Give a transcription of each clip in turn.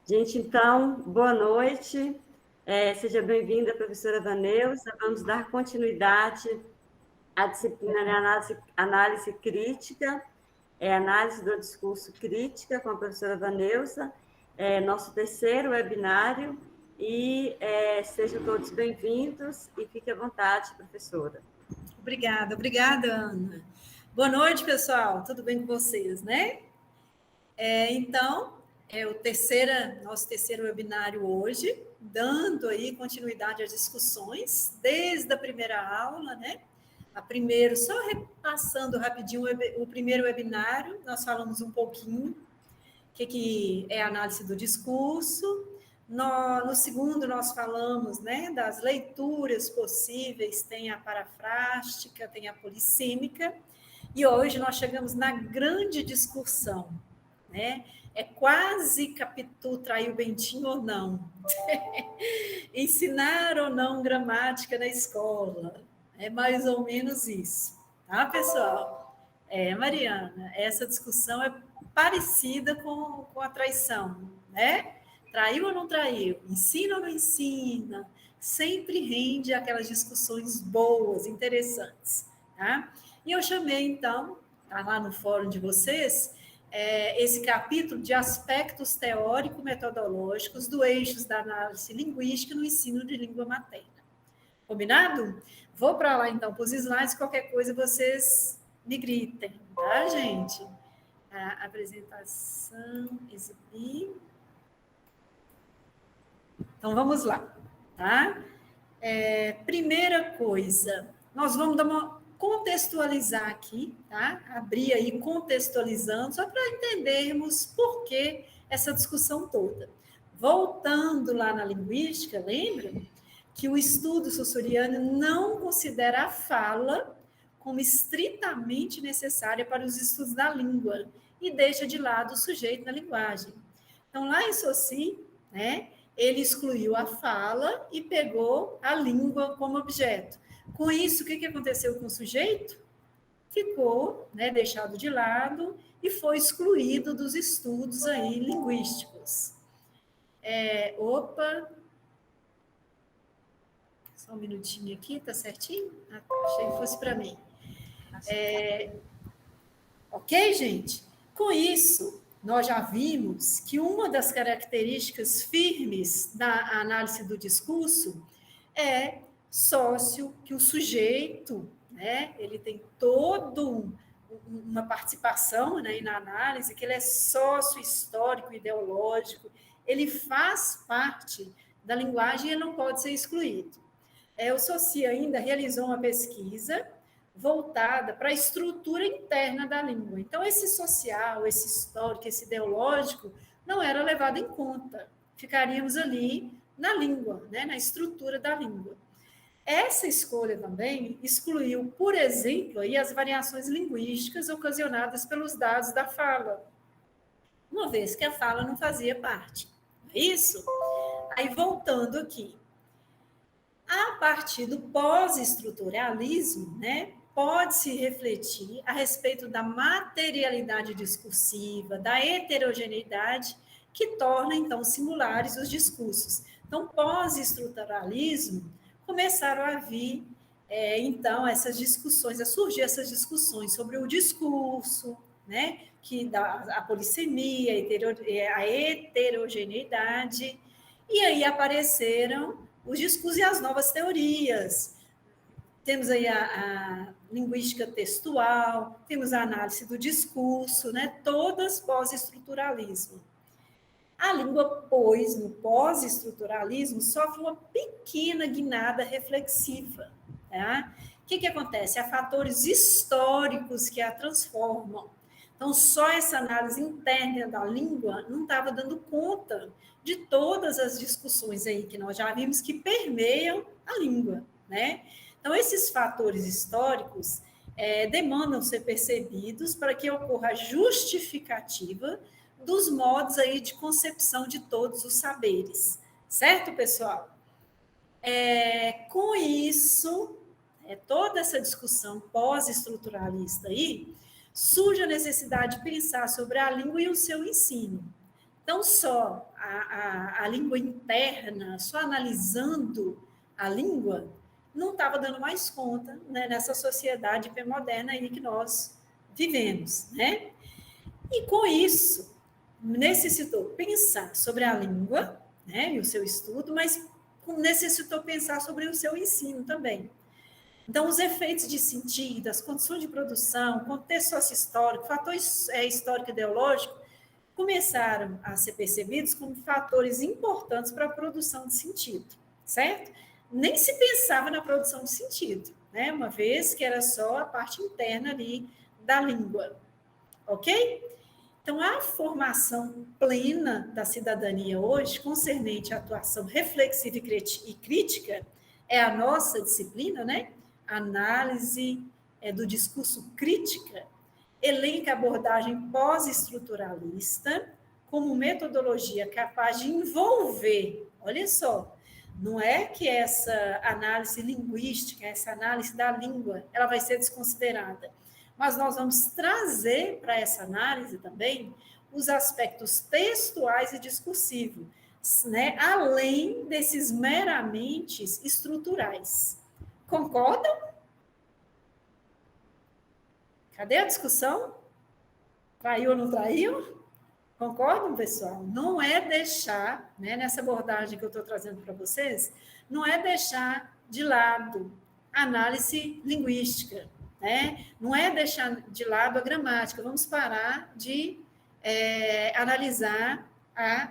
Gente, então, boa noite. Seja bem-vinda, professora Vaneusa. Vamos dar continuidade à disciplina de análise crítica, análise do discurso crítica com a professora Vaneusa, nosso terceiro webinário, e sejam todos bem-vindos e fique à vontade, professora. Obrigada, Ana. Boa noite, pessoal. Tudo bem com vocês, né? Então, é o nosso terceiro webinário hoje, dando aí continuidade às discussões desde a primeira aula, né? Só repassando rapidinho o primeiro webinário, nós falamos um pouquinho o que é a análise do discurso. No segundo, nós falamos, né, das leituras possíveis, tem a parafrástica, tem a polissêmica, e hoje nós chegamos na grande discussão, né? É quase Capitu traiu Bentinho ou não? Ensinar ou não gramática na escola? É mais ou menos isso, tá, pessoal? Mariana, essa discussão é parecida com a traição, né? Traiu ou não traiu? Ensina ou não ensina? Sempre rende aquelas discussões boas, interessantes, tá? E eu chamei, então, tá lá no fórum de vocês, esse capítulo de aspectos teórico-metodológicos do eixos da análise linguística no ensino de língua materna. Combinado? Vou para lá, então, para os slides, qualquer coisa vocês me gritem, tá, gente? A apresentação, exibir. Então, vamos lá, tá? Primeira coisa, nós vamos contextualizar aqui, tá? Abrir aí contextualizando, só para entendermos por que essa discussão toda. Voltando lá na linguística, lembra que o estudo saussuriano não considera a fala como estritamente necessária para os estudos da língua e deixa de lado o sujeito na linguagem. Então, lá em Saussure, né, ele excluiu a fala e pegou a língua como objeto. Com isso, o que aconteceu com o sujeito? Ficou, né, deixado de lado e foi excluído dos estudos aí linguísticos. Só um minutinho aqui, tá certinho? Achei que fosse para mim. Ok, gente? Com isso, nós já vimos que uma das características firmes da análise do discurso é que o sujeito, né, ele tem uma participação, né, na análise, que ele é sócio-histórico, ideológico, ele faz parte da linguagem e ele não pode ser excluído. O Saussure ainda realizou uma pesquisa voltada para a estrutura interna da língua. Então, esse social, esse histórico, esse ideológico, não era levado em conta. Ficaríamos ali na língua, né, na estrutura da língua. Essa escolha também excluiu, por exemplo, aí as variações linguísticas ocasionadas pelos dados da fala, uma vez que a fala não fazia parte. É isso? Aí, voltando aqui. A partir do pós-estruturalismo, né, pode-se refletir a respeito da materialidade discursiva, da heterogeneidade, que torna, então, singulares os discursos. Então, pós-estruturalismo, começaram a vir, então, essas discussões, a surgir essas discussões sobre o discurso, né, que dá a polissemia, a heterogeneidade, e aí apareceram os discursos e as novas teorias. Temos aí a linguística textual, temos a análise do discurso, né? Todas pós-estruturalismo. A língua, pois, no pós-estruturalismo, sofre uma pequena guinada reflexiva. Tá? O que acontece? Há fatores históricos que a transformam. Então, só essa análise interna da língua não estava dando conta de todas as discussões aí que nós já vimos que permeiam a língua, né? Então, esses fatores históricos demandam ser percebidos para que ocorra a justificativa dos modos aí de concepção de todos os saberes. Certo, pessoal? Com isso, toda essa discussão pós-estruturalista aí, surge a necessidade de pensar sobre a língua e o seu ensino. Então, só a língua interna, só analisando a língua, não estava dando mais conta, né, nessa sociedade hipermoderna aí que nós vivemos, né? E com isso, necessitou pensar sobre a língua, né, e o seu estudo, mas necessitou pensar sobre o seu ensino também. Então, os efeitos de sentido, as condições de produção, contexto sociohistórico, fator histórico e ideológico, começaram a ser percebidos como fatores importantes para a produção de sentido, certo? Nem se pensava na produção de sentido, né? Uma vez que era só a parte interna ali da língua, ok? Então, a formação plena da cidadania hoje, concernente à atuação reflexiva e crítica, é a nossa disciplina, né? Análise do discurso crítica, elenca a abordagem pós-estruturalista como metodologia capaz de envolver, olha só, não é que essa análise linguística, essa análise da língua, ela vai ser desconsiderada, mas nós vamos trazer para essa análise também os aspectos textuais e discursivos, né, além desses meramente estruturais. Concordam? Cadê a discussão? Traiu ou não traiu? Concordam, pessoal? Não é deixar, né, nessa abordagem que eu estou trazendo para vocês, não é deixar de lado a análise linguística, né? Não é deixar de lado a gramática. Vamos parar de analisar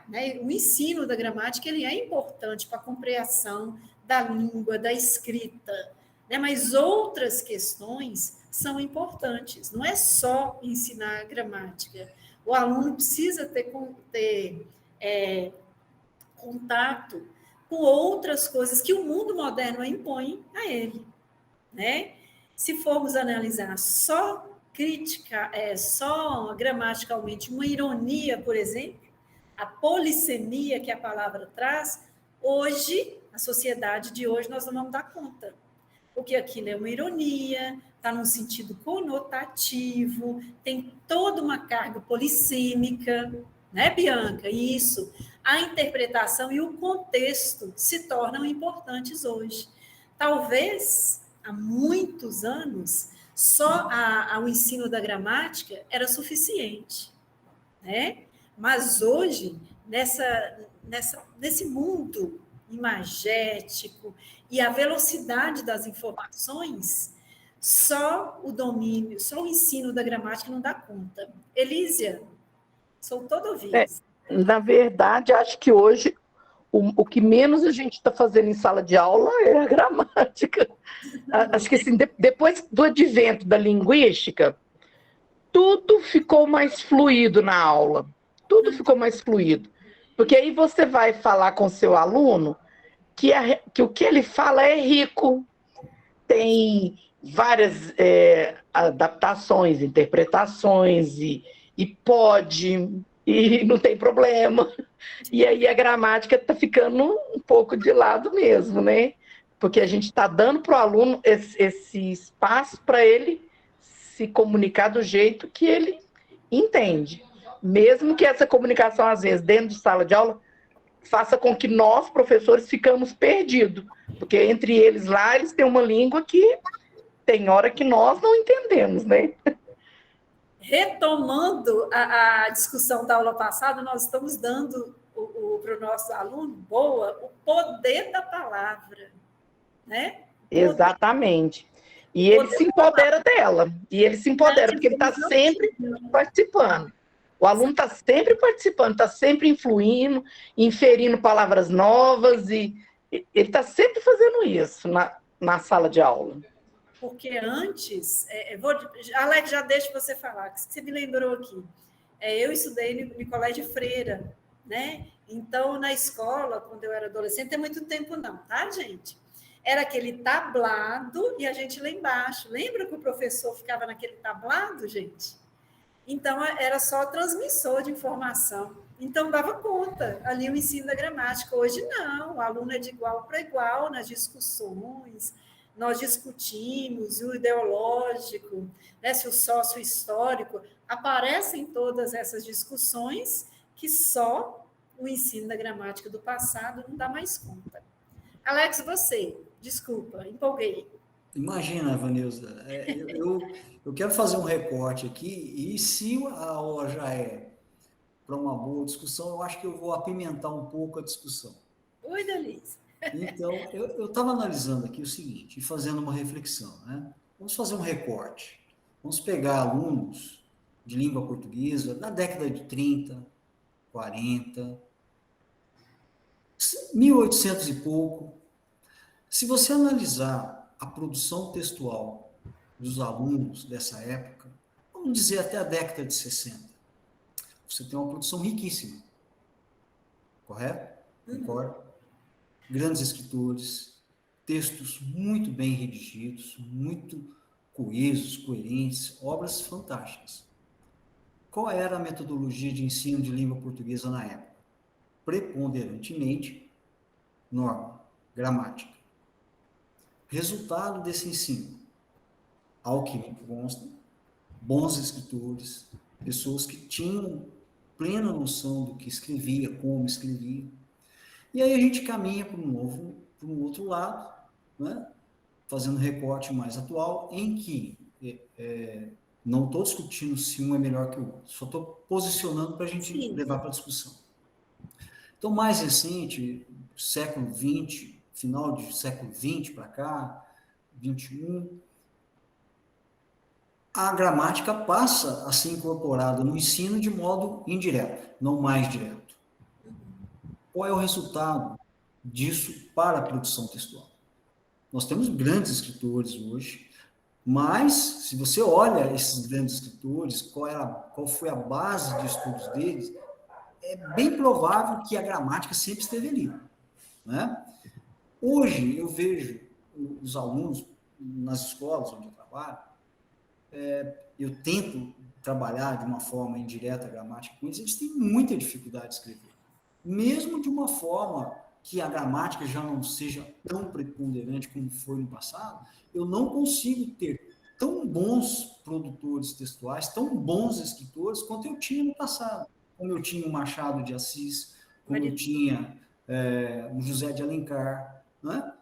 né, o ensino da gramática, ele é importante para a compreensão da língua, da escrita, né? Mas outras questões são importantes. Não é só ensinar a gramática. O aluno precisa ter contato com outras coisas que o mundo moderno impõe a ele, né? Se formos analisar só crítica, só gramaticalmente, uma ironia, por exemplo, a polissemia que a palavra traz, hoje, a sociedade de hoje, nós não vamos dar conta. Porque aquilo é uma ironia, está num sentido conotativo, tem toda uma carga polissêmica, né, Bianca? Isso. A interpretação e o contexto se tornam importantes hoje. Talvez, há muitos anos, só o ensino da gramática era suficiente, né? Mas hoje, nesse mundo imagético e a velocidade das informações, só o domínio, só o ensino da gramática não dá conta. Elísia, sou toda ouvidos. Na verdade, acho que hoje o que menos a gente está fazendo em sala de aula é a gramática. Acho que assim, depois do advento da linguística, tudo ficou mais fluido na aula. Tudo ficou mais fluido. Porque aí você vai falar com o seu aluno que o que ele fala é rico, tem várias adaptações, interpretações, e pode, e não tem problema. E aí a gramática está ficando um pouco de lado mesmo, né? Porque a gente está dando para o aluno esse espaço para ele se comunicar do jeito que ele entende. Mesmo que essa comunicação, às vezes, dentro de sala de aula, faça com que nós, professores, ficamos perdidos. Porque entre eles lá, eles têm uma língua que tem hora que nós não entendemos, né? Retomando a discussão da aula passada, nós estamos dando para o nosso aluno, o poder da palavra, né? Exatamente. E ele se empodera dela. E ele se empodera, porque ele está sempre participando. O aluno está sempre participando, está sempre influindo, inferindo palavras novas, e ele está sempre fazendo isso na sala de aula. Porque antes, Alex, já deixa você falar, que você me lembrou aqui. Eu estudei no colégio Freira, né? Então, na escola, quando eu era adolescente, tem muito tempo não, tá, gente? Era aquele tablado e a gente lá embaixo. Lembra que o professor ficava naquele tablado, gente? Então, era só transmissor de informação. Então, dava conta ali o ensino da gramática. Hoje, não. O aluno é de igual para igual nas discussões. Nós discutimos o ideológico, né, se o sócio-histórico. Aparecem todas essas discussões que só o ensino da gramática do passado não dá mais conta. Alex, você, desculpa, empolguei. Imagina, Vanilza, eu quero fazer um recorte aqui, e se a aula já é para uma boa discussão, eu acho que eu vou apimentar um pouco a discussão. Oi, Denise. Então, eu estava analisando aqui o seguinte, e fazendo uma reflexão, né? Vamos fazer um recorte. Vamos pegar alunos de língua portuguesa da década de 30, 40, 1800 e pouco. Se você analisar a produção textual dos alunos dessa época, vamos dizer até a década de 60, você tem uma produção riquíssima. Correto? Concordo? Grandes escritores, textos muito bem redigidos, muito coesos, coerentes, obras fantásticas. Qual era a metodologia de ensino de língua portuguesa na época? Preponderantemente, norma, gramática. Resultado desse ensino, ao que me consta, bons escritores, pessoas que tinham plena noção do que escrevia, como escrevia. E aí a gente caminha para um outro lado, né? Fazendo recorte mais atual, em que não estou discutindo se um é melhor que o outro, só estou posicionando para a gente levar para a discussão. Então, mais recente, século XX, final do século XX para cá, XXI, a gramática passa a ser incorporada no ensino de modo indireto, não mais direto. Qual é o resultado disso para a produção textual? Nós temos grandes escritores hoje, mas, se você olha esses grandes escritores, qual foi a base de estudos deles, é bem provável que a gramática sempre esteve ali, né? Hoje, eu vejo os alunos nas escolas onde eu trabalho, eu tento trabalhar de uma forma indireta a gramática com eles têm muita dificuldade de escrever. Mesmo de uma forma que a gramática já não seja tão preponderante como foi no passado, eu não consigo ter tão bons produtores textuais, tão bons escritores, quanto eu tinha no passado. Como eu tinha o Machado de Assis, como eu tinha o José de Alencar, né?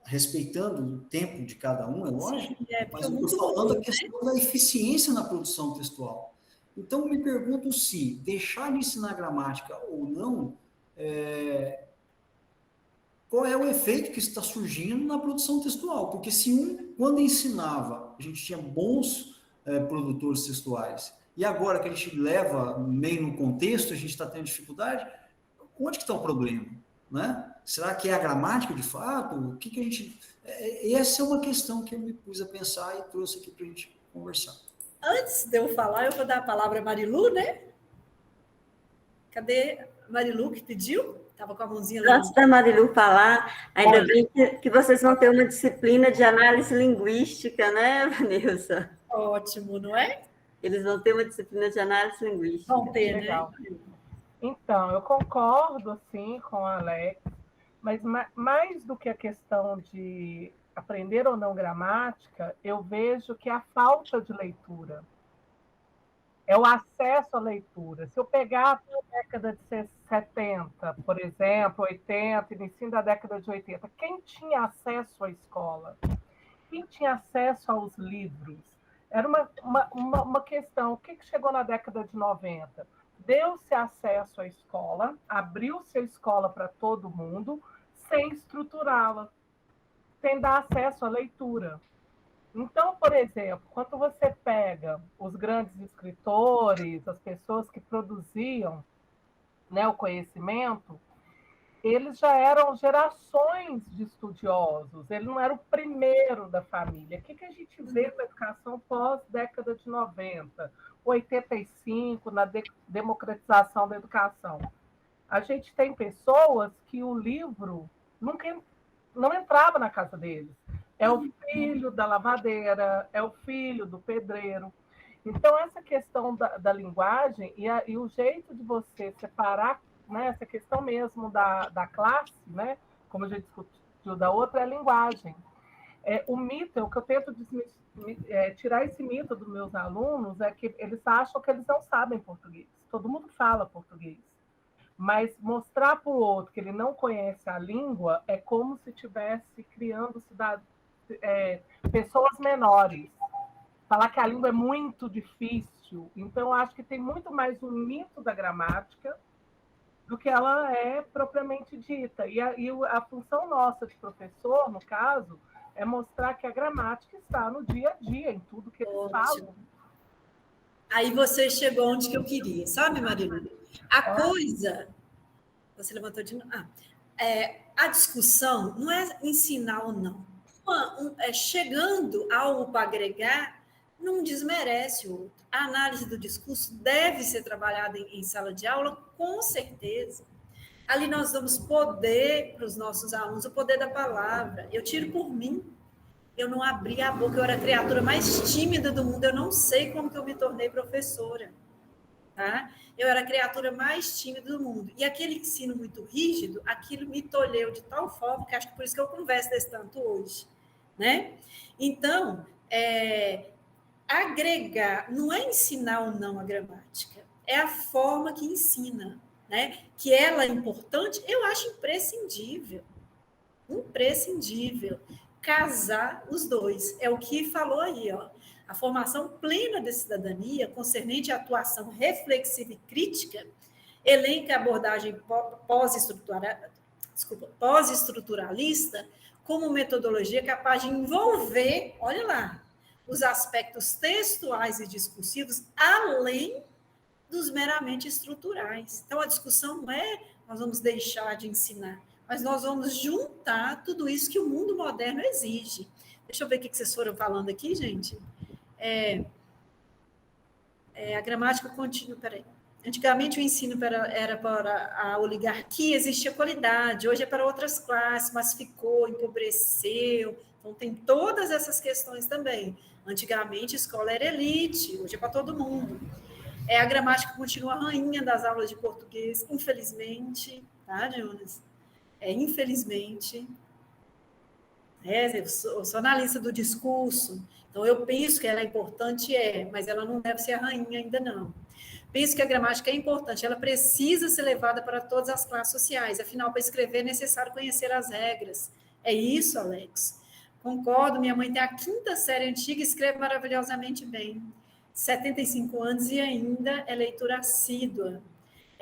Respeitando o tempo de cada um, é lógico, mas eu estou falando da questão da eficiência na produção textual. Então, me pergunto se deixar de ensinar gramática ou não, qual é o efeito que está surgindo na produção textual? Porque se quando ensinava, a gente tinha bons produtores textuais, e agora que a gente leva meio no contexto, a gente está tendo dificuldade, onde que está o problema? Né? Será que é a gramática de fato? O que a gente... Essa é uma questão que eu me pus a pensar e trouxe aqui para a gente conversar. Antes de eu falar, eu vou dar a palavra a Marilu, né? Cadê a Marilu que pediu? Estava com a mãozinha lá. Antes da Marilu falar, ainda bem que vocês vão ter uma disciplina de análise linguística, né, Vanilza? Ótimo, não é? Eles vão ter uma disciplina de análise linguística. Vão ter, Legal. né? Então, eu concordo, assim, com a Alex, mas mais do que a questão de aprender ou não gramática, eu vejo que é a falta de leitura. É o acesso à leitura. Se eu pegar a década de 70, por exemplo, 80, início da década de 80, quem tinha acesso à escola? Quem tinha acesso aos livros? Era uma questão. O que chegou na década de 90? Deu-se acesso à escola, abriu-se a escola para todo mundo, sem estruturá-la, sem dar acesso à leitura. Então, por exemplo, quando você pega os grandes escritores, as pessoas que produziam, né, o conhecimento, eles já eram gerações de estudiosos, ele não era o primeiro da família. O que a gente vê com a educação pós-década de 90, 85, na democratização da educação? A gente tem pessoas que o livro não entrava na casa deles. É o filho da lavadeira, é o filho do pedreiro. Então, essa questão da linguagem e o jeito de você separar, né, essa questão mesmo da classe, né, como a gente discutiu da outra, é a linguagem. O mito, o que eu tento tirar esse mito dos meus alunos é que eles acham que eles não sabem português. Todo mundo fala português. Mas mostrar para o outro que ele não conhece a língua é como se estivesse criando pessoas menores. Falar que a língua é muito difícil. Então, acho que tem muito mais um mito da gramática do que ela é propriamente dita. E a função nossa de professor, no caso, é mostrar que a gramática está no dia a dia, em tudo que eles falam. Aí você chegou onde que eu queria, sabe, Marilu? A coisa... Você levantou de novo. A discussão não é ensinar ou não. Chegando algo para agregar, não desmerece o outro. A análise do discurso deve ser trabalhada em sala de aula, com certeza. Ali nós damos poder para os nossos alunos, o poder da palavra. Eu tiro por mim. Eu não abri a boca, eu era a criatura mais tímida do mundo. Eu não sei como que eu me tornei professora. Tá? Eu era a criatura mais tímida do mundo. E aquele ensino muito rígido, aquilo me tolheu de tal forma que acho que por isso que eu converso desse tanto hoje. Né? Então, agregar não é ensinar ou não a gramática, é a forma que ensina. Né? Que ela é importante, eu acho imprescindível. Imprescindível. Casar os dois. É o que falou aí, ó. A formação plena de cidadania, concernente à atuação reflexiva e crítica, elenca a abordagem pós-estruturalista como metodologia capaz de envolver, olha lá, os aspectos textuais e discursivos, além dos meramente estruturais. Então, a discussão não é nós vamos deixar de ensinar, mas nós vamos juntar tudo isso que o mundo moderno exige. Deixa eu ver o que vocês foram falando aqui, gente. A gramática contínua, peraí. Antigamente o ensino era para a oligarquia, existia qualidade, hoje é para outras classes, massificou, empobreceu, então tem todas essas questões também. Antigamente a escola era elite, hoje é para todo mundo. A gramática continua a rainha das aulas de português, infelizmente, tá, Jonas? Infelizmente. Eu sou analista do discurso, então eu penso que ela é importante, mas ela não deve ser a rainha ainda não. Penso que a gramática é importante, ela precisa ser levada para todas as classes sociais, afinal, para escrever é necessário conhecer as regras. É isso, Alex. Concordo, minha mãe tem a 5ª série antiga e escreve maravilhosamente bem. 75 anos e ainda é leitura assídua.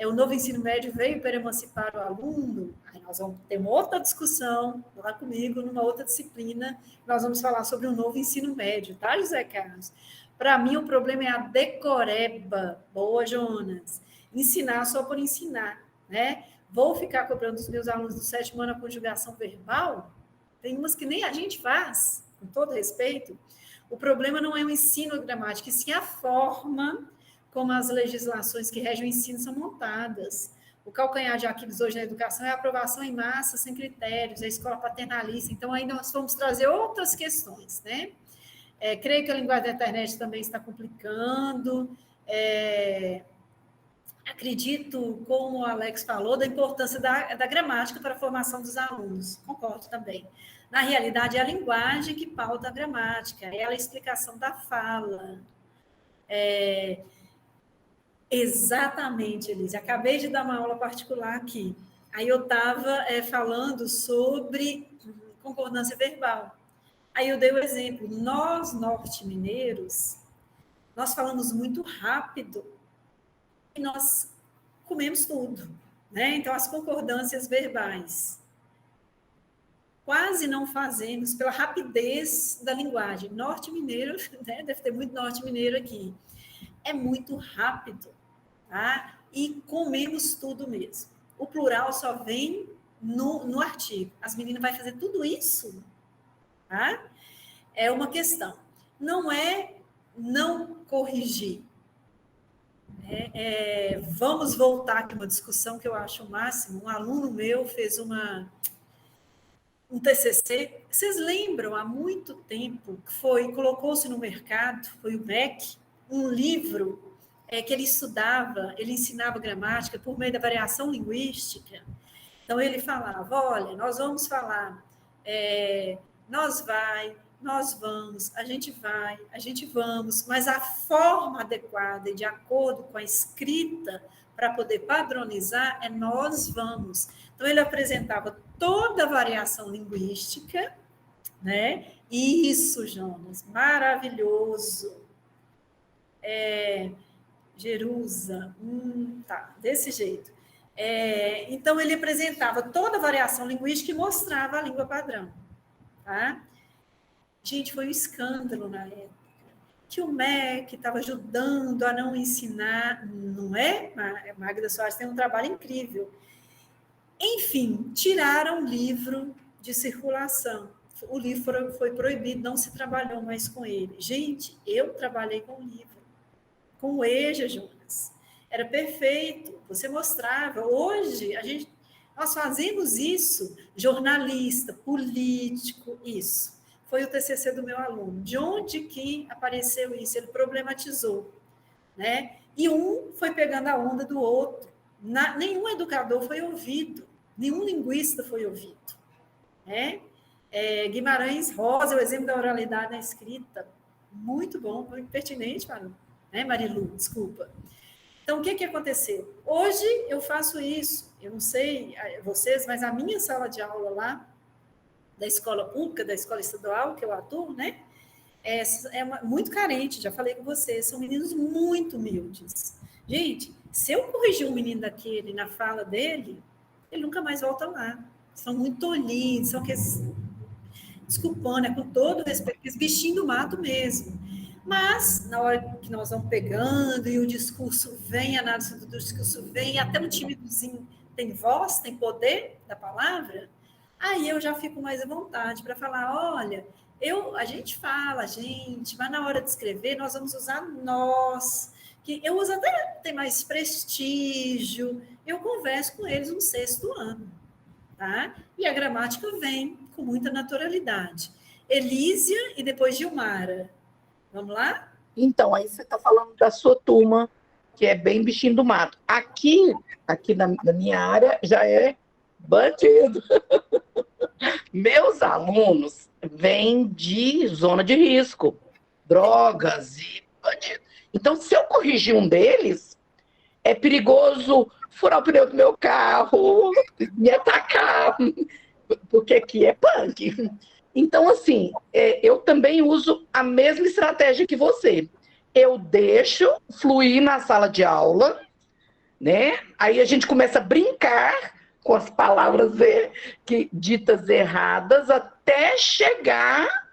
O novo ensino médio veio para emancipar o aluno. Aí nós vamos ter uma outra discussão lá comigo, numa outra disciplina. Nós vamos falar sobre o novo ensino médio, tá, José Carlos? Para mim, o problema é a decoreba. Boa, Jonas. Ensinar só por ensinar, né? Vou ficar cobrando dos meus alunos do 7º ano a conjugação verbal? Tem umas que nem a gente faz, com todo respeito. O problema não é o ensino gramático, e sim a forma como as legislações que regem o ensino são montadas. O calcanhar de Aquiles hoje na educação é a aprovação em massa, sem critérios, a escola paternalista. Então, aí nós vamos trazer outras questões, né? Creio que a linguagem da internet também está complicando. Acredito, como o Alex falou, da importância da gramática para a formação dos alunos. Concordo também. Na realidade, é a linguagem que pauta a gramática, é a explicação da fala. Exatamente, Elise. Acabei de dar uma aula particular aqui. Aí eu estava falando sobre concordância verbal. Aí eu dei o exemplo. Nós, norte-mineiros, nós falamos muito rápido e nós comemos tudo, né? Então, as concordâncias verbais quase não fazemos pela rapidez da linguagem. Norte-mineiro, né? Deve ter muito norte-mineiro aqui. É muito rápido, tá? E comemos tudo mesmo. O plural só vem no artigo. As meninas vão fazer tudo isso, tá? É uma questão. Não é não corrigir. Vamos voltar aqui uma discussão que eu acho o máximo. Um aluno meu fez um TCC. Vocês lembram, há muito tempo, que colocou-se no mercado, foi o MEC, um livro que ele estudava, ele ensinava gramática por meio da variação linguística. Então, ele falava, olha, nós vamos falar, nós vamos, a gente vamos, mas a forma adequada e de acordo com a escrita para poder padronizar, nós vamos. Então, ele apresentava toda a variação linguística, né? Isso, Jonas, maravilhoso. Jerusa, tá, desse jeito. Então, ele apresentava toda a variação linguística e mostrava a língua padrão, tá? Gente, foi um escândalo na época, que o MEC estava ajudando a não ensinar, não é? Magda Soares tem um trabalho incrível. Enfim, tiraram o livro de circulação. O livro foi proibido, não se trabalhou mais com ele. Gente, eu trabalhei com o livro, com o EJA, Jonas. Era perfeito, você mostrava. Hoje, nós fazemos isso, jornalista, político, isso. Foi o TCC do meu aluno. De onde que apareceu isso? Ele problematizou, né? E um foi pegando a onda do outro. Nenhum educador foi ouvido, nenhum linguista foi ouvido, né? Guimarães Rosa, o exemplo da oralidade na escrita, muito bom, muito pertinente, Marilu, desculpa. Então, o que aconteceu? Hoje eu faço isso, eu não sei vocês, mas a minha sala de aula lá, da escola pública, da escola estadual que eu atuo, né? Muito carente, já falei com vocês, são meninos muito humildes. Gente, se eu corrigir um menino daquele na fala dele, ele nunca mais volta lá. São muito tolinhos, são aqueles... Desculpando, com todo respeito, aqueles bichinhos do mato mesmo. Mas, na hora que nós vamos pegando e o discurso vem, a análise do discurso vem, até um timidozinho tem voz, tem poder da palavra, aí eu já fico mais à vontade para falar, olha, a gente fala, mas na hora de escrever nós vamos usar nós, que eu uso até ter mais prestígio, eu converso com eles no 6º ano, tá? E a gramática vem com muita naturalidade. Elísia e depois Gilmara. Vamos lá? Então, aí você está falando da sua turma, que é bem bichinho do mato. Aqui na minha área, já é bandido. Meus alunos vêm de zona de risco, drogas e bandido. Então, se eu corrigir um deles, é perigoso furar o pneu do meu carro, me atacar, porque aqui é punk. Então, assim, eu também uso a mesma estratégia que você. Eu deixo fluir na sala de aula, né? Aí a gente começa a brincar com as palavras ditas erradas até chegar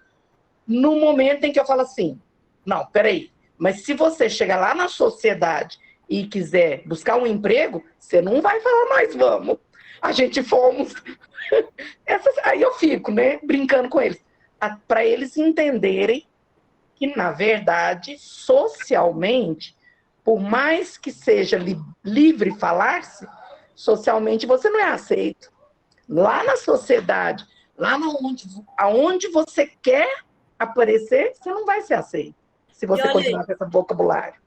no momento em que eu falo assim, não, peraí, mas se você chegar lá na sociedade e quiser buscar um emprego, você não vai falar mais vamos. A gente fomos... Aí eu fico, né, brincando com eles, para eles entenderem que, na verdade, socialmente, por mais que seja livre falar-se, socialmente você não é aceito. Lá na sociedade, lá aonde você quer aparecer, você não vai ser aceito, se você continuar com esse vocabulário.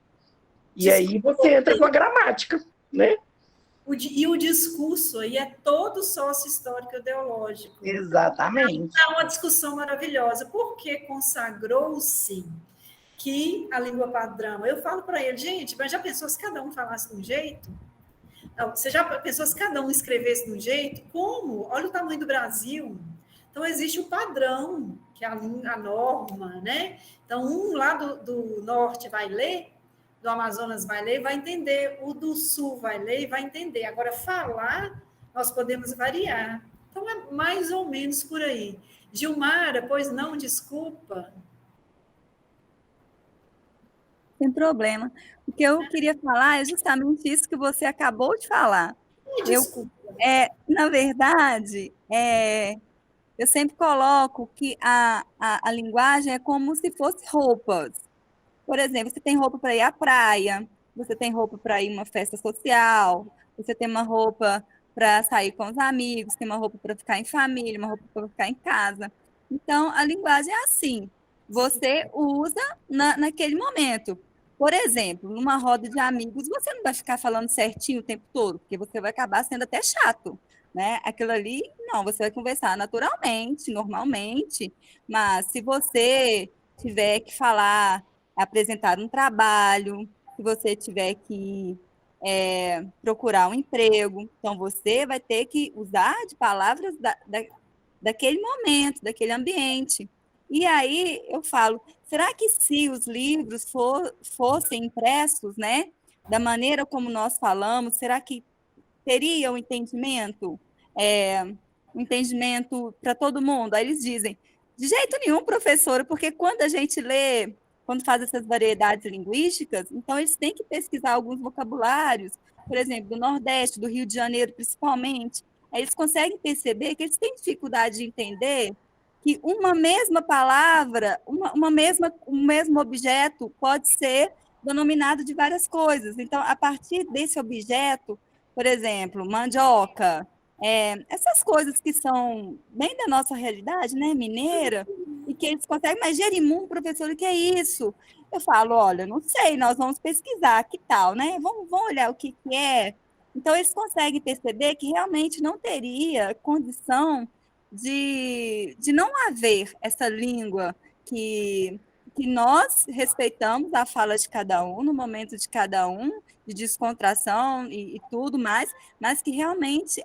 E aí você entra com a gramática, né? E o discurso aí é todo sócio-histórico ideológico. Exatamente. É uma discussão maravilhosa, porque consagrou-se que a língua padrão... Eu falo para ele, gente, mas já pensou se cada um falasse de um jeito? Não, você já pensou se cada um escrevesse de um jeito? Como? Olha o tamanho do Brasil. Então, existe o padrão, que é a norma, né? Então, um lá do norte vai ler, do Amazonas vai ler, vai entender, o do Sul vai ler e vai entender. Agora, falar, nós podemos variar. Então, é mais ou menos por aí. Gilmara, pois não, desculpa. Sem problema. O que eu queria falar é justamente isso que você acabou de falar. Desculpa. Na verdade, eu sempre coloco que a linguagem é como se fosse roupas. Por exemplo, você tem roupa para ir à praia, você tem roupa para ir a uma festa social, você tem uma roupa para sair com os amigos, tem uma roupa para ficar em família, uma roupa para ficar em casa. Então, a linguagem é assim, você usa naquele momento. Por exemplo, numa roda de amigos, você não vai ficar falando certinho o tempo todo, porque você vai acabar sendo até chato, né? Aquilo ali, não, você vai conversar naturalmente, normalmente, mas se você tiver que falar, apresentar um trabalho, se você tiver que procurar um emprego. Então, você vai ter que usar de palavras daquele momento, daquele ambiente. E aí eu falo, será que se os livros fossem impressos, né, da maneira como nós falamos, será que teria um entendimento para todo mundo? Aí eles dizem, de jeito nenhum, professora, porque quando a gente lê, quando faz essas variedades linguísticas, então eles têm que pesquisar alguns vocabulários, por exemplo, do Nordeste, do Rio de Janeiro, principalmente. Aí eles conseguem perceber que eles têm dificuldade de entender que uma mesma palavra, um mesmo objeto pode ser denominado de várias coisas. Então, a partir desse objeto, por exemplo, mandioca, essas coisas que são bem da nossa realidade, né, mineira, e que eles conseguem, mas gerimum, professor, o que é isso? Eu falo, olha, não sei, nós vamos pesquisar, que tal, né? Vamos olhar o que é. Então, eles conseguem perceber que realmente não teria condição de não haver essa língua que nós respeitamos a fala de cada um, no momento de cada um, de descontração e tudo mais, mas que realmente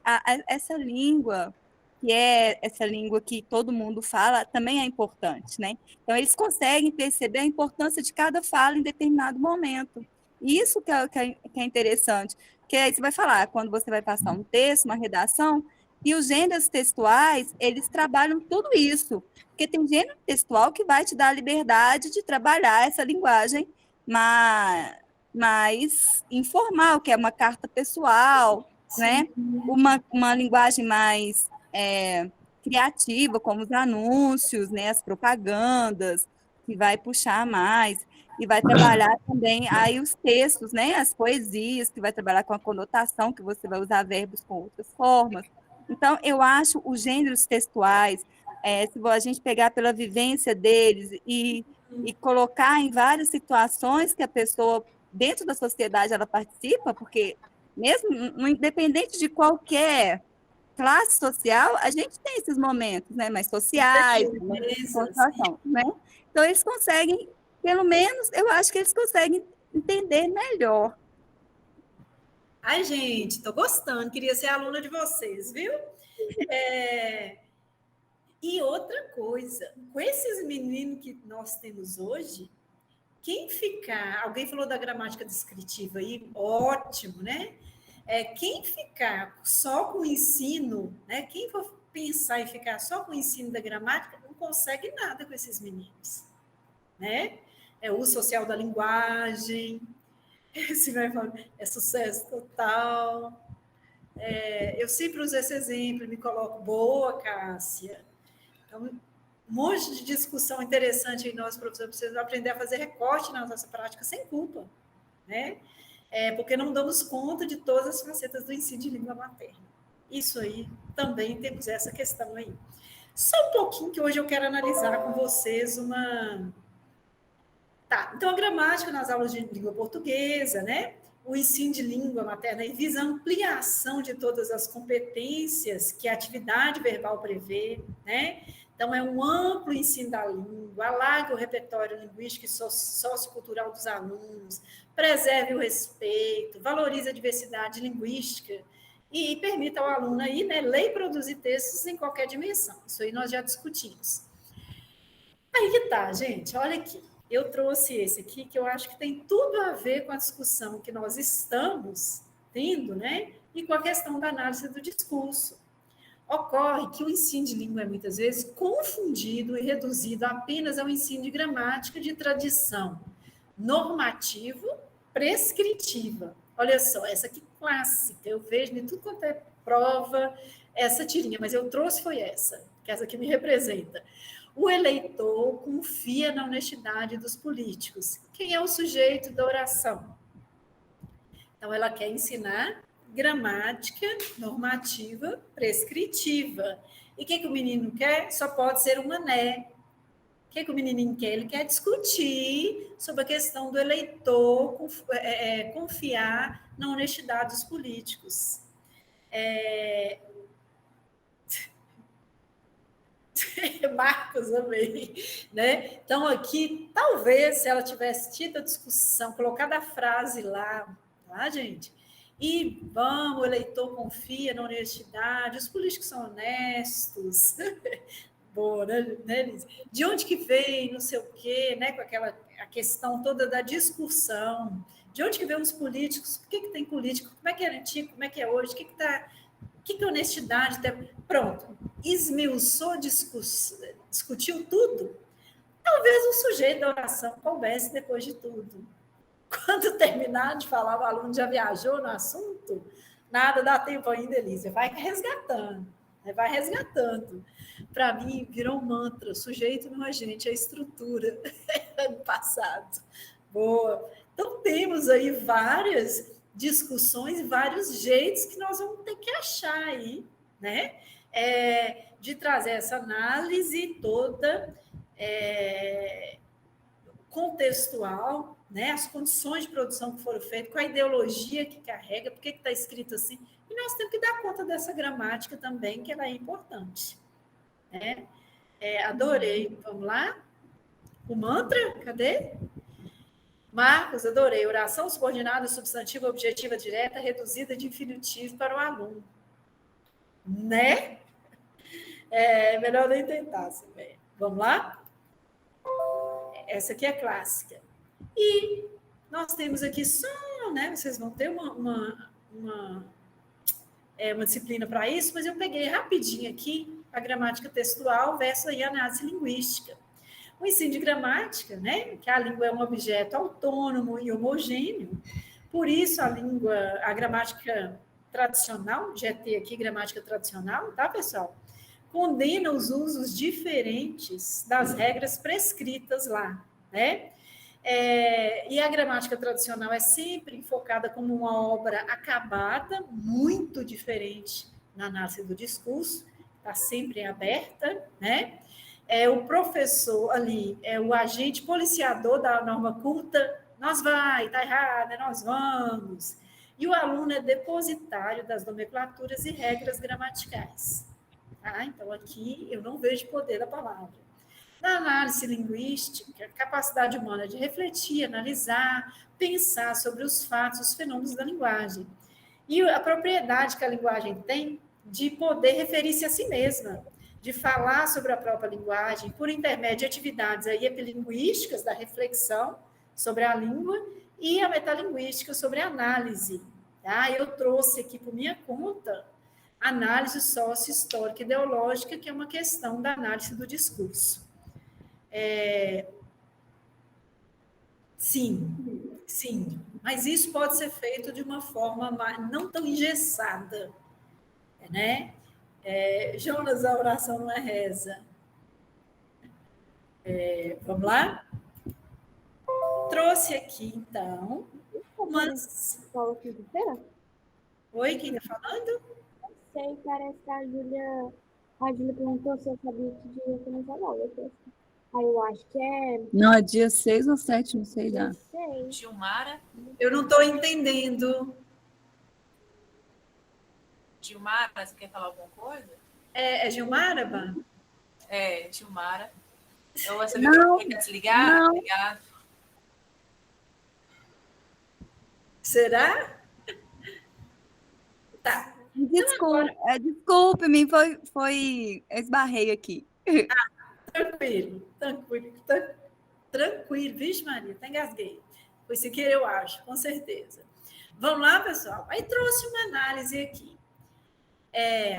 essa língua, que é essa língua que todo mundo fala, também é importante, né? Então, eles conseguem perceber a importância de cada fala em determinado momento. Isso que é interessante, porque aí você vai falar, quando você vai passar um texto, uma redação, e os gêneros textuais, eles trabalham tudo isso, porque tem gênero textual que vai te dar a liberdade de trabalhar essa linguagem mais informal, que é uma carta pessoal, né? Uma linguagem mais criativa, como os anúncios, né? As propagandas, que vai puxar mais, e vai trabalhar também aí os textos, né? As poesias, que vai trabalhar com a conotação, que você vai usar verbos com outras formas. Então, eu acho os gêneros textuais, se a gente pegar pela vivência deles e colocar em várias situações que a pessoa, dentro da sociedade, ela participa, porque mesmo independente de qualquer classe social, a gente tem esses momentos, né, mais sociais, de situação, né? Então, eles conseguem, pelo menos, eu acho que eles conseguem entender melhor. Ai, gente, estou gostando, queria ser aluna de vocês, viu? E outra coisa, com esses meninos que nós temos hoje, quem ficar, alguém falou da gramática descritiva aí, ótimo, né? Quem ficar só com o ensino, né? Quem for pensar em ficar só com o ensino da gramática, não consegue nada com esses meninos, né? É o uso social da linguagem, esse vai falar, é sucesso total. Eu sempre uso esse exemplo, me coloco, boa, Cássia. Então, um monte de discussão interessante aí nós, professores, precisamos aprender a fazer recorte na nossa prática sem culpa, né? Porque não damos conta de todas as facetas do ensino de língua materna. Isso aí, também temos essa questão aí. Só um pouquinho que hoje eu quero analisar com vocês uma... Tá, então a gramática nas aulas de língua portuguesa, né? O ensino de língua materna visa a ampliação de todas as competências que a atividade verbal prevê, né? Então, é um amplo ensino da língua, alarga o repertório linguístico e sociocultural dos alunos, preserve o respeito, valoriza a diversidade linguística e permita ao aluno aí, né, ler e produzir textos em qualquer dimensão. Isso aí nós já discutimos. Aí que tá, gente, olha aqui. Eu trouxe esse aqui, que eu acho que tem tudo a ver com a discussão que nós estamos tendo, né? E com a questão da análise do discurso. Ocorre que o ensino de língua é muitas vezes confundido e reduzido apenas ao ensino de gramática de tradição normativo-prescritiva. Olha só, essa aqui clássica, eu vejo em tudo quanto é prova, essa tirinha, mas eu trouxe foi essa, que essa aqui me representa. O eleitor confia na honestidade dos políticos. Quem é o sujeito da oração? Então, ela quer ensinar gramática normativa prescritiva. E o que o menino quer? Só pode ser um mané. O que o menininho quer? Ele quer discutir sobre a questão do eleitor confiar na honestidade dos políticos. Marcos, amei, né? Então, aqui, talvez, se ela tivesse tido a discussão, colocado a frase lá, tá, gente? E vamos, o eleitor confia na honestidade, os políticos são honestos. Boa, né, Liz? De onde que vem, não sei o quê, né? Com a questão toda da discussão. De onde que vem os políticos? Por que tem político? Como é que era antigo? Como é que é hoje? O que é honestidade? Pronto. Esmiuçou, discutiu tudo. Talvez o sujeito da oração coubesse depois de tudo. Quando terminar de falar, o aluno já viajou no assunto, nada dá tempo ainda, Elisa. Vai resgatando. Vai resgatando. Para mim, virou um mantra. Sujeito não é gente, é estrutura. Ano passado. Boa. Então, temos aí várias discussões, vários jeitos que nós vamos ter que achar aí, né? De trazer essa análise toda contextual, né? As condições de produção que foram feitas, com a ideologia que carrega, por que está escrito assim. E nós temos que dar conta dessa gramática também, que ela é importante. Né? Adorei. Vamos lá? O mantra, cadê? Marcos, adorei. Oração subordinada, substantiva, objetiva, direta, reduzida de infinitivo para o aluno. Né? Melhor nem tentar, Silvéia. Vamos lá? Essa aqui é clássica. E nós temos aqui só, né? Vocês vão ter uma disciplina para isso, mas eu peguei rapidinho aqui a gramática textual versus a análise linguística. O ensino de gramática, né? Que a língua é um objeto autônomo e homogêneo, por isso a gramática tradicional, GT aqui, gramática tradicional, tá, pessoal? Condena os usos diferentes das regras prescritas lá, né? E a gramática tradicional é sempre focada como uma obra acabada, muito diferente na análise do discurso, está sempre aberta, né? O professor ali, o agente policiador da norma culta, nós vai, está errado, nós vamos. E o aluno é depositário das nomenclaturas e regras gramaticais. Tá? Então, aqui eu não vejo poder da palavra. Na análise linguística, a capacidade humana de refletir, analisar, pensar sobre os fatos, os fenômenos da linguagem. E a propriedade que a linguagem tem de poder referir-se a si mesma, de falar sobre a própria linguagem por intermédio de atividades aí epilinguísticas, da reflexão sobre a língua, e a metalinguística sobre a análise. Tá? Eu trouxe aqui por minha conta análise sócio-histórica e ideológica, que é uma questão da análise do discurso. Sim, mas isso pode ser feito de uma forma não tão engessada, né? Jonas, a oração não é reza. Vamos lá? Trouxe aqui, então, umas... Oi, quem está falando? Sei, parece que a Júlia perguntou se eu sabia que dia ia começar a aula. Aí eu acho que é... Não, é dia 6 ou 7, não sei já. Sei. Gilmara? Eu não estou entendendo. Gilmara, você quer falar alguma coisa? É Gilmara, Bá? Gilmara. Ou você Não, quer desligar? não. Ligar? Será? Tá. Desculpe-me, esbarrei aqui. Tranquilo. Vixe, Maria, até engasguei. Foi sem querer, eu acho, com certeza. Vamos lá, pessoal? Aí trouxe uma análise aqui.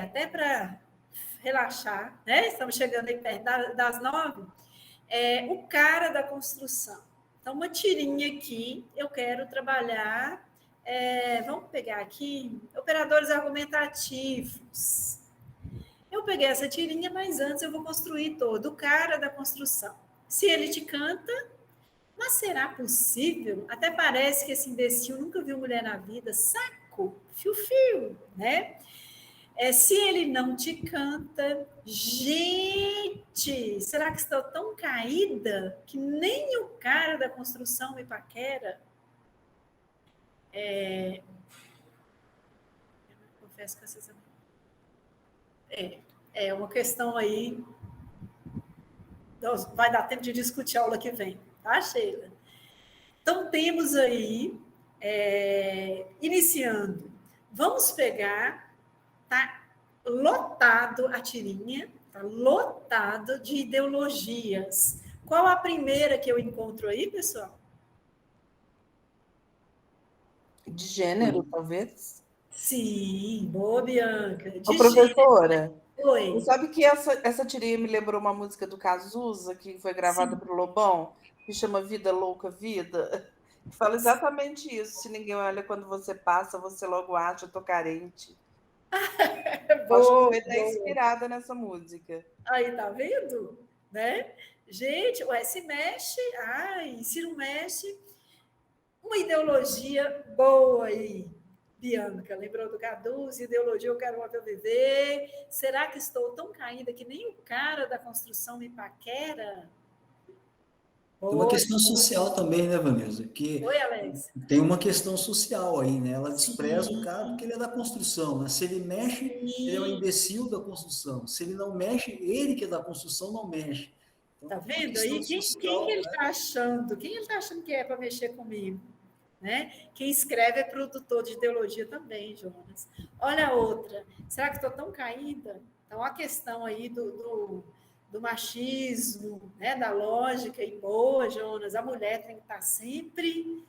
Até para relaxar, né? Estamos chegando aí perto das 9. O cara da construção. Então, uma tirinha aqui, eu quero trabalhar... vamos pegar aqui, operadores argumentativos. Eu peguei essa tirinha, mas antes eu vou construir todo o cara da construção. Se ele te canta, mas será possível? Até parece que esse imbecil nunca viu mulher na vida, saco, fio, né? Se ele não te canta, gente, será que estou tão caída que nem o cara da construção me paquera? Confesso que vocês... É uma questão aí. Vai dar tempo de discutir a aula que vem, tá, Sheila? Então, temos aí Iniciando, vamos pegar, tá lotado a tirinha, tá lotado de ideologias. Qual a primeira que eu encontro aí, pessoal? De gênero, talvez. Sim, boa, Bianca. Ô, De professora, Oi. você sabe que essa tirinha me lembrou uma música do Cazuza, que foi gravada Sim. para o Lobão, que chama Vida Louca Vida, que fala exatamente isso. Se ninguém olha quando você passa, você logo acha, eu tô carente. Acho que Boa, foi até boa. inspirada nessa música. Aí, tá vendo? Né? Gente, ué, se mexe, ai, se não mexe, uma ideologia boa aí. Bianca, lembrou do Caduz, ideologia eu quero ver viver. Será que estou tão caída que nem o cara da construção me paquera? Tem uma Oi, questão social também, né, Vanessa? Que oi, Alex. tem uma questão social aí, né? Ela despreza o Sim, cara porque ele é da construção, né? Se ele mexe, ele é um sim. imbecil da construção. Se ele não mexe, ele que é da construção não mexe. Então, Tá tem uma vendo questão aí? Quem que social, ele né? está achando? Quem ele está achando que é para mexer comigo? Né? Quem escreve é produtor de ideologia também, Jonas. Olha a outra. Será que estou tão caída? Então, a questão aí do machismo, né? Da lógica, e boa, Jonas, a mulher tem que estar sempre,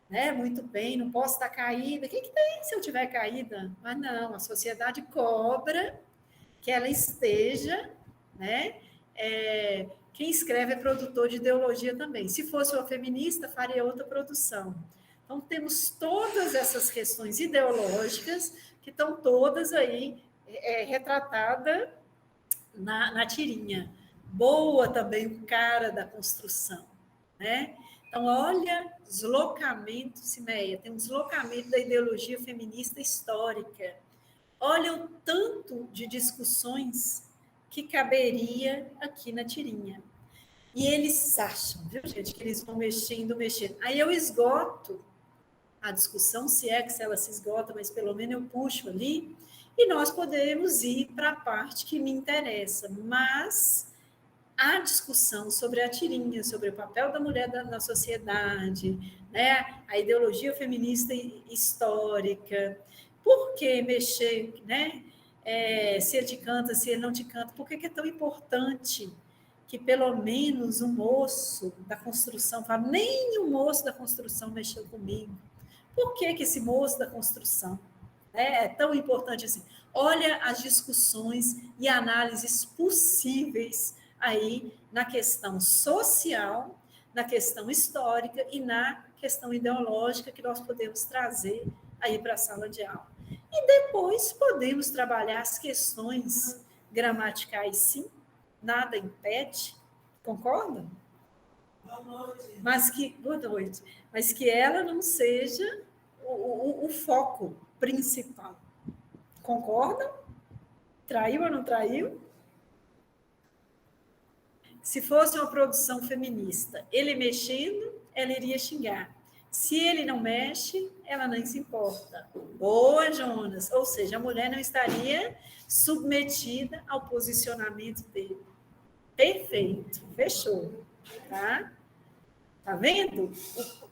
né? Muito bem, não posso estar caída. O que tem se eu estiver caída? Mas não, a sociedade cobra que ela esteja, né? Quem escreve é produtor de ideologia também. Se fosse uma feminista, faria outra produção. Então, temos todas essas questões ideológicas que estão todas aí retratadas na tirinha. Boa também o cara da construção, né? Então, olha, deslocamento, Cimeia, tem um deslocamento da ideologia feminista histórica. Olha o tanto de discussões que caberia aqui na tirinha. E eles acham, viu, gente, que eles vão mexendo, mexendo. Aí eu esgoto a discussão, se é que se ela se esgota, mas pelo menos eu puxo ali, e nós podemos ir para a parte que me interessa. Mas a discussão sobre a tirinha, sobre o papel da mulher na sociedade, né? A ideologia feminista histórica, por que mexer, né? Se ele te canta, se ele não te canta, por que é tão importante que pelo menos o moço da construção fala, nem o moço da construção mexeu comigo. Por que esse moço da construção é tão importante assim? Olha as discussões e análises possíveis aí na questão social, na questão histórica e na questão ideológica que nós podemos trazer aí para a sala de aula. E depois podemos trabalhar as questões gramaticais, sim, nada impede, concordam? Boa noite, mas que ela não seja o foco principal. Concordam? Traiu ou não traiu? Se fosse uma produção feminista, ele mexendo, ela iria xingar. Se ele não mexe, ela nem se importa. Boa, Jonas. Ou seja, a mulher não estaria submetida ao posicionamento dele. Perfeito. Fechou. Tá? Tá vendo?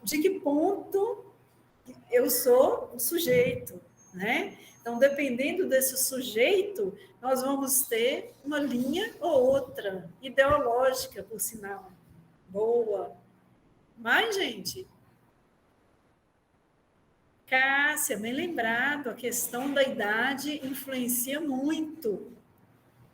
De que ponto eu sou o sujeito, né? Então, dependendo desse sujeito, nós vamos ter uma linha ou outra, ideológica, por sinal. Boa. Mas, gente, Cássia, bem lembrado, a questão da idade influencia muito,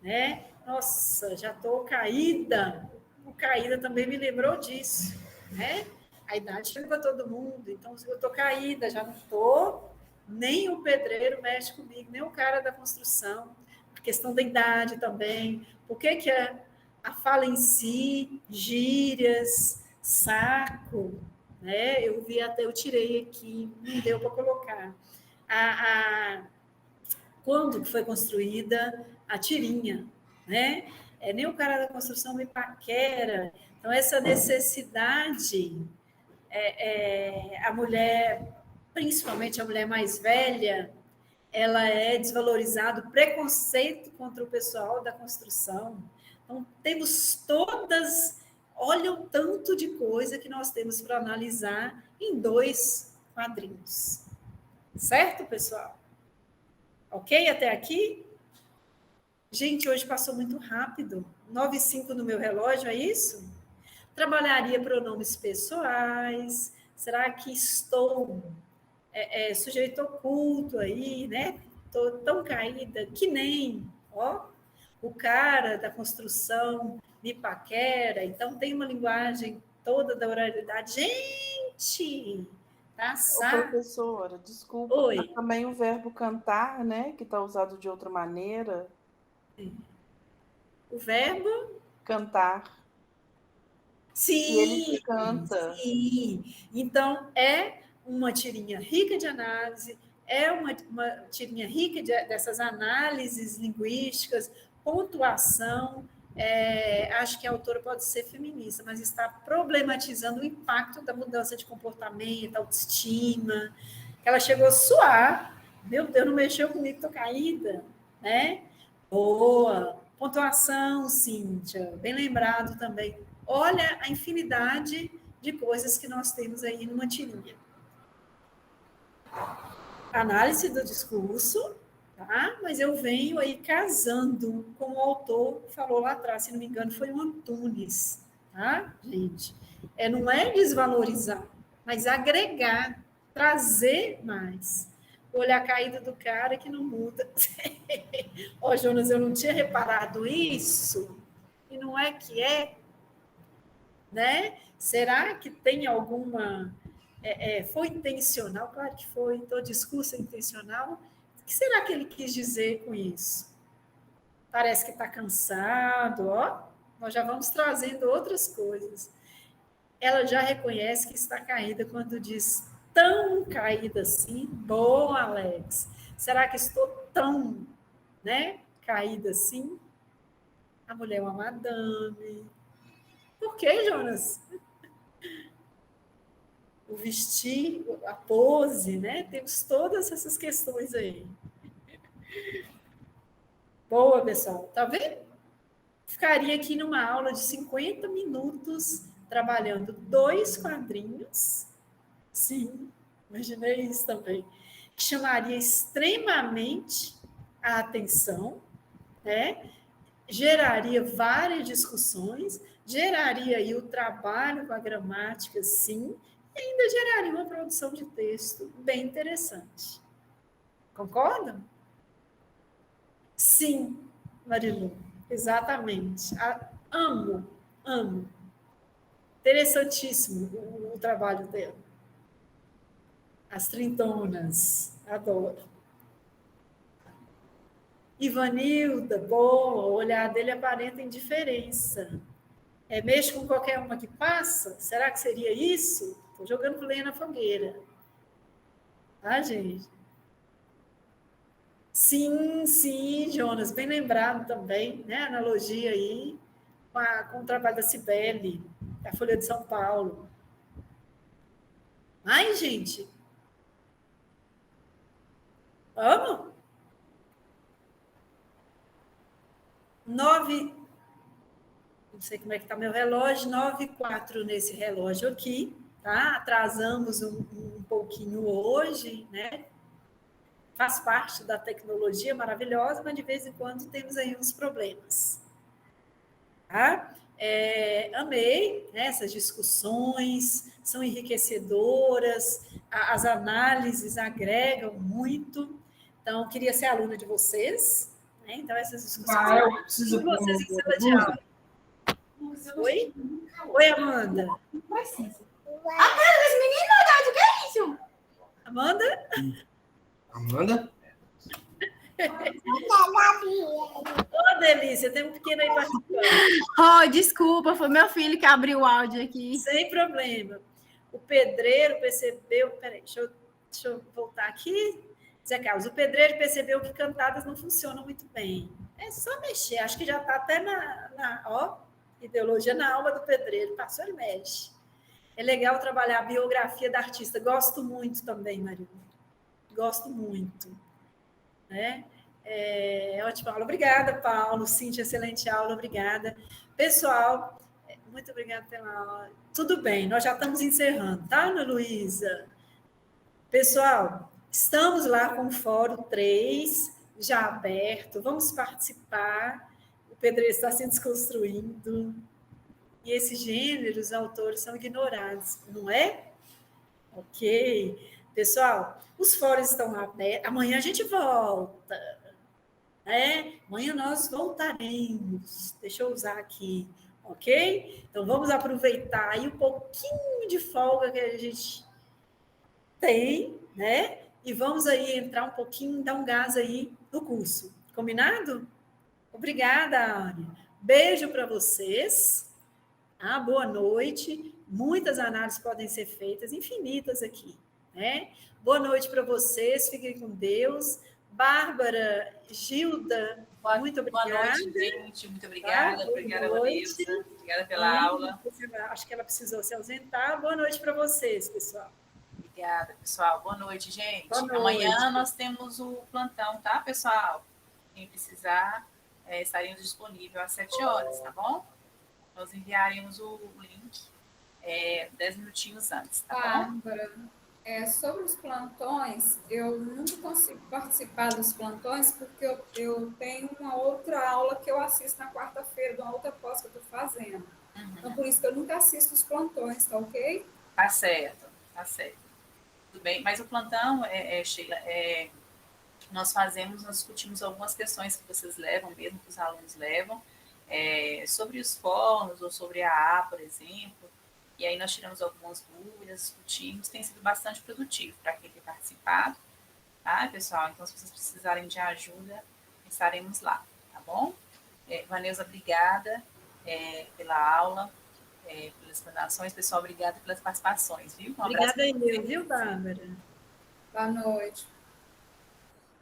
né? Nossa, já estou caída. O caída também me lembrou disso, né? A idade chega para todo mundo, então eu estou caída, já não estou, nem o pedreiro mexe comigo, nem o cara da construção. A questão da idade também. Por que a fala em si, gírias, saco, né? Eu vi até, eu tirei aqui, não deu para colocar. Quando foi construída a tirinha, né? Nem o cara da construção me paquera. Então, essa necessidade, a mulher, principalmente a mulher mais velha, ela é desvalorizada, o preconceito contra o pessoal da construção. Então, temos todas, olha o tanto de coisa que nós temos para analisar em 2 quadrinhos. Certo, pessoal? Ok até aqui? Gente, hoje passou muito rápido. 9h05 no meu relógio, é isso? Trabalharia pronomes pessoais. Será que estou sujeito oculto aí, né? Estou tão caída que nem, ó, o cara da construção me paquera. Então, tem uma linguagem toda da oralidade. Gente, tá Ô, saco. professora, desculpa, Oi. mas também o verbo cantar, né, que está usado de outra maneira, O verbo? cantar. E ele Sim, canta. sim. Então, é uma tirinha rica de análise, é uma tirinha rica dessas análises linguísticas, pontuação. Acho que a autora pode ser feminista, mas está problematizando o impacto da mudança de comportamento, autoestima. Ela chegou a suar. Meu Deus, não mexeu comigo, estou caída. Né? Boa. Pontuação, Cíntia. Bem lembrado também. Olha a infinidade de coisas que nós temos aí numa tirinha. Análise do discurso, tá? Mas eu venho aí casando com o autor que falou lá atrás, se não me engano, foi o Antunes, tá, gente? Não é desvalorizar, mas agregar, trazer mais. Olhar a caída do cara que não muda. Ó, Jonas, eu não tinha reparado isso, e não é que né? Será que tem alguma... foi intencional? Claro que foi, todo discurso é intencional. O que será que ele quis dizer com isso? Parece que está cansado, ó. Nós já vamos trazendo outras coisas. Ela já reconhece que está caída quando diz tão caída assim. Boa, Alex. Será que estou tão, né, caída assim? A mulher é uma madame. Por que, Jonas? O vestir, a pose, né? Temos todas essas questões aí. Boa, pessoal. Tá vendo? Ficaria aqui numa aula de 50 minutos trabalhando 2 quadrinhos. Sim, imaginei isso também. Que chamaria extremamente a atenção, né? Geraria várias discussões, geraria aí o trabalho com a gramática, sim, e ainda geraria uma produção de texto bem interessante. Concordam? Sim, Marilu, exatamente. Amo. Interessantíssimo o trabalho dela. As trintonas, adoro. Ivanilda, boa, o olhar dele aparenta indiferença. Mexe com qualquer uma que passa? Será que seria isso? Estou jogando lenha na fogueira. Tá, gente? Sim, Jonas, bem lembrado também, né? Analogia aí com o trabalho da Cibele, da Folha de São Paulo. Ai, gente. Vamos? 9, não sei como é que está meu relógio, 9h04 nesse relógio aqui, tá? Atrasamos um pouquinho hoje, né? Faz parte da tecnologia maravilhosa, mas de vez em quando temos aí uns problemas. Tá? Amei, né, essas discussões, são enriquecedoras, as análises agregam muito. Então, queria ser aluna de vocês, né? Então, essas discussões... eu preciso... vocês em sala de aula. Oi? Oi, Amanda. Não precisa. A cara desse menino, Dade, o que é isso? Amanda? Amanda? Ô, Delícia, tem um pequeno aí participando. Oh, desculpa, foi meu filho que abriu o áudio aqui. Sem problema. O pedreiro percebeu... Peraí, deixa eu voltar aqui. Zé Carlos, o pedreiro percebeu que cantadas não funcionam muito bem. É só mexer. Acho que já está até na ideologia na alma do pedreiro. Passou, ele mexe. É legal trabalhar a biografia da artista. Gosto muito também, Maria. Gosto muito. Né? Ótima aula. Obrigada, Paulo. Cíntia, excelente aula. Obrigada. Pessoal, muito obrigada pela aula. Tudo bem, nós já estamos encerrando, tá, Ana Luísa? Pessoal, estamos lá com o Fórum 3 já aberto, vamos participar. O pedreiro está se desconstruindo. E esses gêneros, autores são ignorados, não é? Ok. Pessoal, os fóruns estão abertos. Amanhã a gente volta. Né? Amanhã nós voltaremos. Deixa eu usar aqui. Ok? Então, vamos aproveitar aí um pouquinho de folga que a gente tem, né? E vamos aí entrar um pouquinho, dar um gás aí no curso. Combinado? Obrigada, Anne. Beijo para vocês. Boa noite. Muitas análises podem ser feitas, infinitas aqui, né? Boa noite para vocês. Fiquem com Deus. Bárbara, Gilda, muito obrigada. Boa noite, gente. Muito obrigada. Tá? Obrigada, Vanessa. Obrigada pela aula. Acho que ela precisou se ausentar. Boa noite para vocês, pessoal. Obrigada, pessoal. Boa noite, gente. Boa noite. Amanhã nós temos o plantão, tá, pessoal? Quem precisar, estaremos disponíveis às 7 horas, tá bom? Nós enviaremos o link 10 minutinhos antes, tá bom? Bárbara, sobre os plantões, eu nunca consigo participar dos plantões porque eu tenho uma outra aula que eu assisto na quarta-feira, de uma outra pós que eu estou fazendo. Então, por isso que eu nunca assisto os plantões, tá ok? Tá certo, tá certo. Tudo bem, mas o plantão, Sheila, nós discutimos algumas questões que vocês levam, mesmo que os alunos levam, sobre os fóruns ou sobre a A, por exemplo, e aí nós tiramos algumas dúvidas, discutimos, tem sido bastante produtivo para quem tem participado, tá, pessoal? Então, se vocês precisarem de ajuda, estaremos lá, tá bom? Vanessa, obrigada pela aula, pelas explanações, pessoal, obrigada pelas participações, viu? Obrigada eu, viu, Bárbara? Boa noite.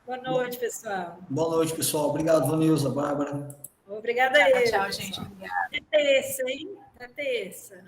Boa noite, pessoal. Boa noite, pessoal. Obrigado, Vanilza, Bárbara. Obrigada eu. Tchau, gente. Obrigada. Até terça, hein? Até terça.